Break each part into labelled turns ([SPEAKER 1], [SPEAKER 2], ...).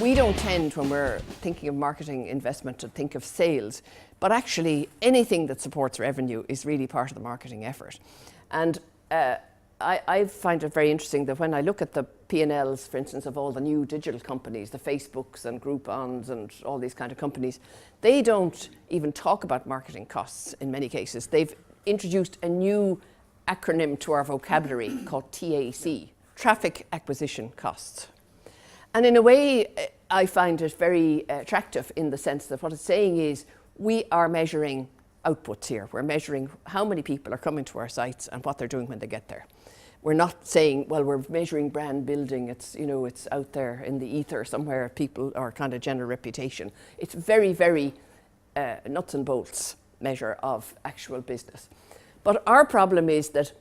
[SPEAKER 1] we don't tend, when we're thinking of marketing investment, to think of sales, but actually anything that supports revenue is really part of the marketing effort. And I find it very interesting that when I look at the P&Ls, for instance, of all the new digital companies, the Facebooks and Groupons and all these kind of companies, they don't even talk about marketing costs in many cases. They've introduced a new acronym to our vocabulary called TAC, Traffic Acquisition Costs. And in a way, I find it very attractive in the sense that what it's saying is we are measuring outputs here. We're measuring how many people are coming to our sites and what they're doing when they get there. We're not saying, well, we're measuring brand building. It's, you know, it's out there in the ether somewhere, people are kind of general reputation. It's very, very nuts and bolts measure of actual business. But our problem is that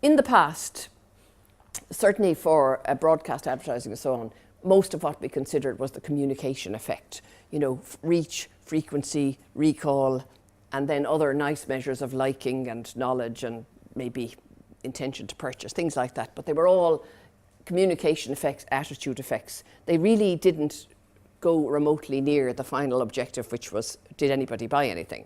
[SPEAKER 1] in the past, certainly for broadcast advertising and so on, most of what we considered was the communication effect. You know, reach, frequency, recall, and then other nice measures of liking and knowledge and maybe intention to purchase, things like that. But they were all communication effects, attitude effects. They really didn't go remotely near the final objective, which was, did anybody buy anything?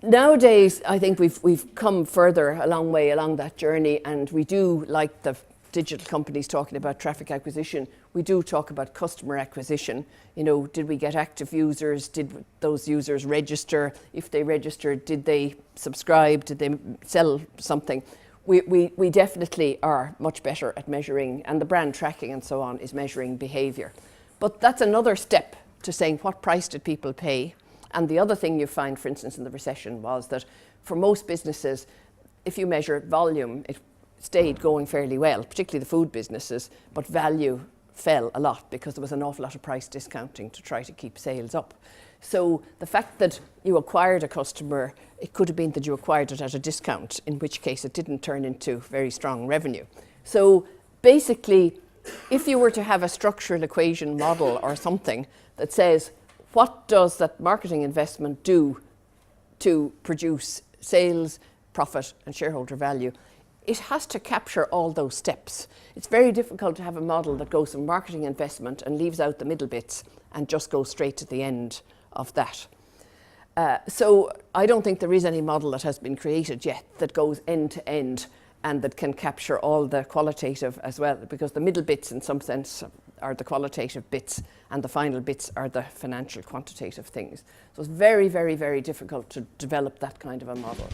[SPEAKER 1] Nowadays, I think we've come further, a long way along that journey, and we do, like the digital companies talking about traffic acquisition, we do talk about customer acquisition. You know, did we get active users? Did those users register? If they registered, did they subscribe? Did they sell something? We definitely are much better at measuring, and the brand tracking and so on is measuring behavior. But that's another step to saying what price did people pay? And the other thing you find, for instance, in the recession was that for most businesses, if you measure volume, it stayed going fairly well, particularly the food businesses, but value fell a lot because there was an awful lot of price discounting to try to keep sales up. So the fact that you acquired a customer, it could have been that you acquired it at a discount, in which case it didn't turn into very strong revenue. So basically, if you were to have a structural equation model or something that says, what does that marketing investment do to produce sales, profit, and shareholder value? It has to capture all those steps. It's very difficult to have a model that goes from marketing investment and leaves out the middle bits and just goes straight to the end of that. So I don't think there is any model that has been created yet that goes end to end and that can capture all the qualitative as well, because the middle bits in some sense are the qualitative bits and the final bits are the financial quantitative things. So it's very, very, very difficult to develop that kind of a model.